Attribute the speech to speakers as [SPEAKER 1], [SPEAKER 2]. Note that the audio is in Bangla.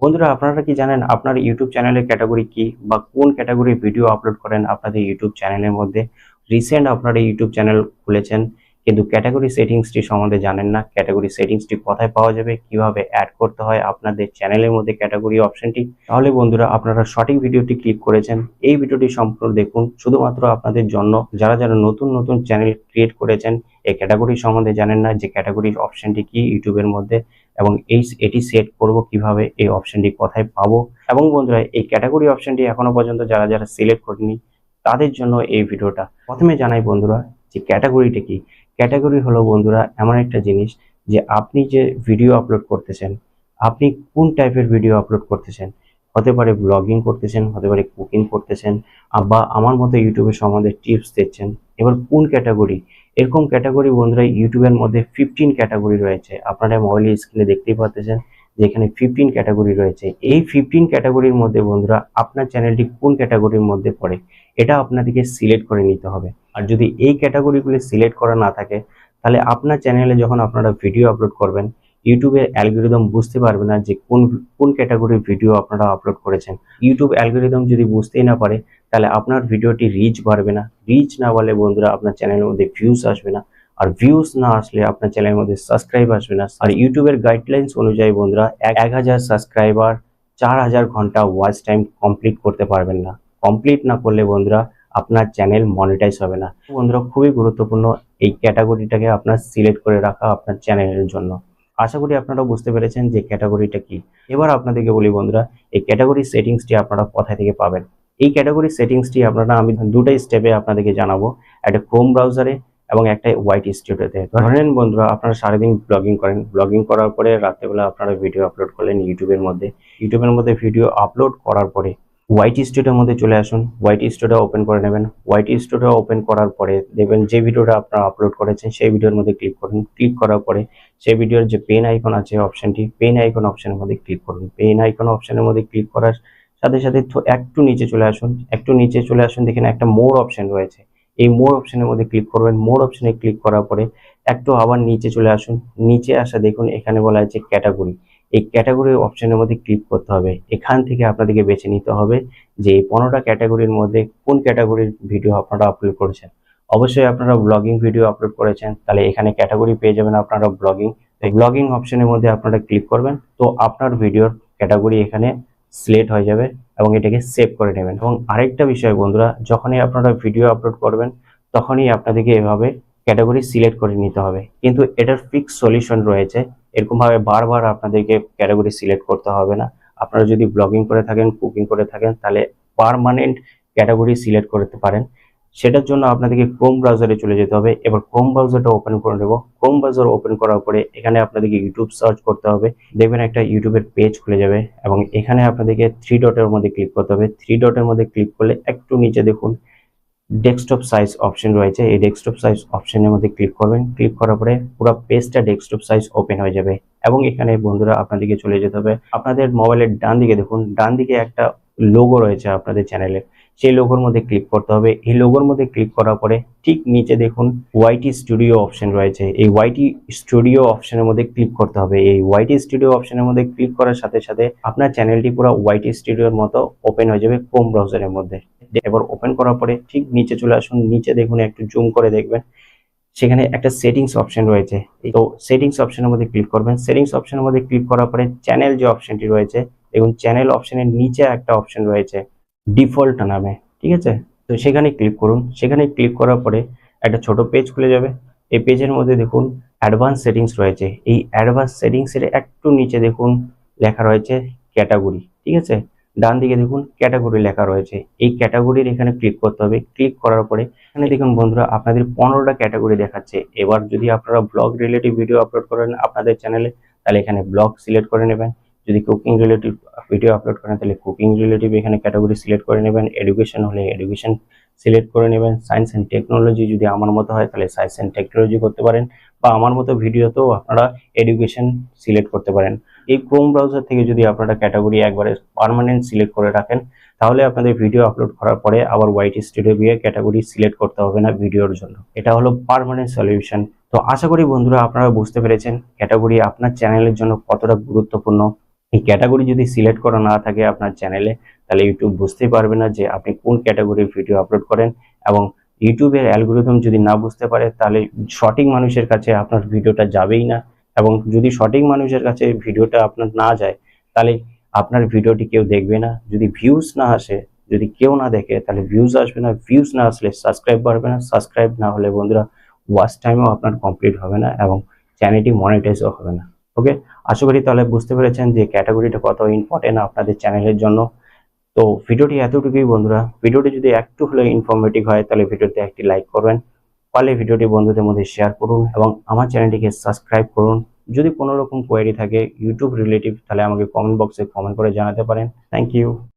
[SPEAKER 1] বন্ধুরা, আপনারা কি জানেন আপনার ইউটিউব চ্যানেলের ক্যাটাগরি কি বা কোন ক্যাটাগরির ভিডিও আপলোড করেন আপনাদের ইউটিউব চ্যানেলের মধ্যে? রিসেন্ট আপনারা ইউটিউব চ্যানেল খুলেছেন কিন্তু ক্যাটাগরি সেটিংসটি সম্বন্ধে জানেন না। ক্যাটাগরি সেটিংসটি কোথায় পাওয়া যাবে, কিভাবে অ্যাড করতে হয় আপনাদের চ্যানেলের মধ্যে ক্যাটাগরি অপশনটি? তাহলে বন্ধুরা, আপনারা সঠিক ভিডিওটি ক্লিক করেছেন। এই ভিডিওটি সম্পূর্ণ দেখুন, শুধুমাত্র আপনাদের জন্য। যারা যারা নতুন নতুন চ্যানেল ক্রিয়েট করেছেন, এই ক্যাটাগরি সম্বন্ধে জানেন না যে ক্যাটাগরি অপশনটি কি ইউটিউবের মধ্যে এবং এটি সেট করব কিভাবে, এই অপশনটি কোথায় পাবো। এবং বন্ধুরা, এই ক্যাটাগরি অপশনটি এখনো পর্যন্ত যারা যারা সিলেক্ট করেনি তাদের জন্য এই ভিডিওটা। প্রথমে জানাই বন্ধুরা যে ক্যাটাগরিটা কি। ক্যাটাগরি হলো বন্ধুরা এমন একটা জিনিস যে আপনি যে ভিডিও আপলোড করতেছেন, আপনি কোন টাইপের ভিডিও আপলোড করতেছেন। হতে পারে ব্লগিং করতেছেন, হতে পারে কুকিং করতেছেন, বা আমার মতো ইউটিউবের সম্বন্ধে টিপস দিচ্ছেন। এবার কোন ক্যাটাগরি, এরকম ক্যাটাগরি বন্ধুরা ইউটিউবের মধ্যে 15 ক্যাটাগরি রয়েছে। আপনারা মোবাইলের স্ক্রিনে দেখতেই পাচ্ছেন যে এখানে 15 ক্যাটাগরি রয়েছে। এই 15 ক্যাটাগরির মধ্যে বন্ধুরা আপনার চ্যানেলটি কোন ক্যাটাগরির মধ্যে পড়ে এটা আপনাদেরকে সিলেক্ট করে নিতে হবে। আর যদি এই ক্যাটাগরিগুলি সিলেক্ট করা না থাকে, তাহলে আপনার চ্যানেলে যখন আপনারা ভিডিও আপলোড করবেন, ইউটিউবের অ্যালগোরিদম বুঝতে পারবে না যে কোন কোন ক্যাটাগরির ভিডিও আপনারা আপলোড করেছেন। ইউটিউব অ্যালগোরিদম যদি বুঝতেই না পারে, তাহলে আপনার ভিডিওটি রিচ বাড়বে না। রিচ না বাড়লে বন্ধুরা আপনার চ্যানেলের মধ্যে ভিউজ আসবে না। আর ভিউজ না আসলে আপনার চ্যানেলের মধ্যে সাবস্ক্রাইব আসবে না। আর ইউটিউবের গাইডলাইন্স অনুযায়ী বন্ধুরা 1000 সাবস্ক্রাইবার 4000 ঘন্টা ওয়াচ টাইম কমপ্লিট করতে পারবেন না। কমপ্লিট না করলে বন্ধুরা আপনার চ্যানেল মনিটাইজ হবে না। বন্ধুরা, খুবই গুরুত্বপূর্ণ এই ক্যাটাগরিটাকে আপনার সিলেক্ট করে রাখা আপনার চ্যানেলের জন্য। আশা করি আপনারা বুঝতে পেরেছেন যে ক্যাটাগরিটা কি। এবার আপনাদেরকে বলি বন্ধুরা, এই ক্যাটাগরি সেটিংসটি আপনারা কোথা থেকে পাবেন। এই ক্যাটাগরি সেটিংসটি আপনারা আমি দুটো স্টেপে আপনাদেরকে জানাবো, একটা ক্রোম ব্রাউজারে এবং একটা ওয়াইট স্টুডিওতে। ধরেন বন্ধুরা, আপনারা সারাদিন ব্লগিং করেন, ব্লগিং করার পরে রাত্রেবেলা আপনারা ভিডিও আপলোড করলেন ইউটিউবের মধ্যে ভিডিও আপলোড করার পরে ওয়াইট স্টুডিওর মধ্যে চলে আসুন। ওয়াইট স্টুডিও ওপেন করে নেবেন। ওয়াইট স্টুডিও ওপেন করার পরে দেখবেন যে ভিডিওটা আপনারা আপলোড করেছেন সেই ভিডিওর মধ্যে ক্লিক করুন। ক্লিক করার পরে সেই ভিডিওর যে পেন আইকন আছে অপশনটি, পেন আইকন অপশনের মধ্যে ক্লিক করুন। পেন আইকন অপশনের মধ্যে ক্লিক করার সাথে সাথে একটু নিচে চলে আসুন। একটু নিচে চলে আসুন, দেখেন একটা মোর অপশন রয়েছে। এই মোর অপশনের মধ্যে ক্লিক করবেন। মোর অপশনে ক্লিক করার পরে একটু আবার নিচে চলে আসুন। নিচে আসা দেখুন এখানে বলা আছে ক্যাটাগরি। এই ক্যাটাগরি অপশনের মধ্যে ক্লিক করতে হবে। এখান থেকে আপনাদেরকে বেছে নিতে হবে যে এই 15টা ক্যাটাগরির মধ্যে কোন ক্যাটাগরির ভিডিও আপনারা আপলোড করেছেন। অবশ্যই আপনারা ব্লগিং ভিডিও আপলোড করেছেন, তাহলে এখানে ক্যাটাগরি পেয়ে যাবেন আপনারা ব্লগিং। এই ব্লগিং অপশনের মধ্যে আপনারা ক্লিক করবেন, তো আপনার ভিডিওর ক্যাটাগরি এখানে সিলেক্ট হয়ে যাবে এবং এটাকে সেভ করে নেবেন। এবং আরেকটা বিষয় বন্ধুরা, যখনই আপনারা ভিডিও আপলোড করবেন তখনই আপনাদেরকে এভাবে ক্যাটাগরি সিলেক্ট করে নিতে হবে। কিন্তু এটার ফিক্স সলিউশন রয়েছে। এরকম ভাবে বারবার আপনাদেরকে ক্যাটাগরি সিলেক্ট করতে হবে না। আপনারা যদি ব্লগিং করে থাকেন, কুকিং করে থাকেন, তাহলে পার্মানেন্ট ক্যাটাগরি সিলেক্ট করতে পারেন। সেটার জন্য আপনাদেরকে ক্রোম ব্রাউজারে চলে যেতে হবে। এবার ক্রোম ব্রাউজারটা ওপেন করে নেব। ক্রোম ব্রাউজার ওপেন করার পরে এখানে আপনাদেরকে ইউটিউব সার্চ করতে হবে। দেখবেন একটা ইউটিউবের পেজ খুলে যাবে এবং এখানে আপনাদেরকে থ্রি ডটের মধ্যে ক্লিক করতে হবে। থ্রি ডটের মধ্যে ক্লিক করলে একটু নিচে দেখুন ডেস্কটপ সাইজ অপশন রয়েছে। এই ডেস্কটপ সাইজ অপশনের মধ্যে ক্লিক করবেন। ক্লিক করার পরে পুরো পেজটা ডেস্কটপ সাইজ ওপেন হয়ে যাবে এবং এখানে বন্ধুরা আপনাদেরকে চলে যেতে হবে আপনাদের মোবাইলের ডান দিকে। দেখুন ডান দিকে একটা লোগো রয়েছে আপনাদের চ্যানেলের, সেই লোগোর মধ্যে ক্লিক করতে হবে। এই লোগোর মধ্যে ক্লিক করার পরে ঠিক নিচে দেখুন ওয়াইটি স্টুডিও অপশন রয়েছে। এই ওয়াইটি স্টুডিও অপশনের মধ্যে ক্লিক করতে হবে। এই ওয়াইটি স্টুডিও অপশনের মধ্যে ক্লিক করার সাথে সাথে আপনার চ্যানেলটি পুরো ওয়াইটি স্টুডিওর মতো ওপেন হয়ে যাবে ক্রোম ব্রাউজারের মধ্যে। এবার ওপেন করার পরে ঠিক নিচে চলে আসুন। নিচে দেখুন, একটু জুম করে দেখবেন, সেখানে একটা সেটিংস অপশন রয়েছে। তো সেটিংস অপশনের মধ্যে ক্লিক করবেন। সেটিংস অপশনের মধ্যে ক্লিক করার পরে চ্যানেল যে অপশনটি রয়েছে, দেখুন চ্যানেল অপশনের নিচে একটা অপশন রয়েছে ডিফল্ট নামে, ঠিক আছে? তো সেখানে ক্লিক করুন। সেখানে ক্লিক করার পরে একটা ছোট পেজ খুলে যাবে। এই পেজের মধ্যে দেখুন অ্যাডভান্স সেটিংস রয়েছে। এই অ্যাডভান্স সেটিংসের একটু নিচে দেখুন লেখা রয়েছে ক্যাটাগরি, ঠিক আছে? ডান দিকে দেখুন ক্যাটাগরি লেখা রয়েছে। এই ক্যাটাগরির এখানে ক্লিক করতে হবে। ক্লিক করার পরে এখানে দেখুন বন্ধুরা আপনাদের 15টা ক্যাটাগরি দেখাচ্ছে। এবার যদি আপনারা ব্লগ রিলেটিভ ভিডিও আপলোড করেন আপনাদের চ্যানেলে, তাহলে এখানে ব্লগ সিলেক্ট করে নেবেন। যদি কুকিং রিলেটিভ ভিডিও আপলোড করেন তাহলে কুকিং রিলেটিভ এখানে ক্যাটাগরি সিলেক্ট করে নেবেন। এডুকেশন হলে এডুকেশন সিলেক্ট করে নেবেন। সায়েন্স অ্যান্ড টেকনোলজি যদি আমার মতো হয় তাহলে সায়েন্স অ্যান্ড টেকনোলজি করতে পারেন, বা আমার মতো ভিডিওতেও আপনারা এডুকেশন সিলেক্ট করতে পারেন। এই ক্রোম ব্রাউজার থেকে যদি আপনারা ক্যাটাগরি একবারে পার্মানেন্ট সিলেক্ট করে রাখেন, তাহলে আপনাদের ভিডিও আপলোড করার পরে আবার ওয়াইট স্টুডিও গিয়ে ক্যাটাগরি সিলেক্ট করতে হবে না ভিডিওর জন্য। এটা হলো পার্মানেন্ট সলিউশন। তো আশা করি বন্ধুরা আপনারা বুঝতে পেরেছেন ক্যাটাগরি আপনার চ্যানেলের জন্য কতটা গুরুত্বপূর্ণ। এই ক্যাটাগরি যদি সিলেক্ট করা না থাকে আপনার চ্যানেলে, তাহলে ইউটিউব বুঝতেই পারবে না যে আপনি কোন ক্যাটাগরির ভিডিও আপলোড করেন। এবং ইউটিউবের অ্যালগোরিদম যদি না বুঝতে পারে, তাহলে সঠিক মানুষের কাছে আপনার ভিডিওটা যাবেই না। এবং যদি সঠিক মানুষের কাছে ভিডিওটা আপনার না যায়, তাহলে আপনার ভিডিওটি কেউ দেখবে না। যদি ভিউজ না আসে, যদি কেউ না দেখে, তাহলে ভিউজ আসবে না। ভিউজ না আসলে সাবস্ক্রাইব বাড়বে না। সাবস্ক্রাইব না হলে বন্ধুরা ওয়াচ টাইমও আপনার কমপ্লিট হবে না এবং চ্যানেলটি মনিটাইজও হবে না। ওকে, আশা করি তাহলে বুঝতে পেরেছেন যে ক্যাটাগরিটা কত ইম্পর্টেন্ট আপনাদের চ্যানেলের জন্য। তো ভিডিওটি এতটুকুই বন্ধুরা। ভিডিওটি যদি একটু হলেও ইনফরমেটিভ হয়, তাহলে ভিডিওতে একটি লাইক করবেন, পারলে ভিডিওটি বন্ধুদের মধ্যে শেয়ার করুন এবং আমার চ্যানেলটিকে সাবস্ক্রাইব করুন। যদি কোনো রকম কোয়েরি থাকে ইউটিউব রিলেটিভ, তাহলে আমাকে কমেন্ট বক্সে কমেন্ট করে জানাতে পারেন। Thank you.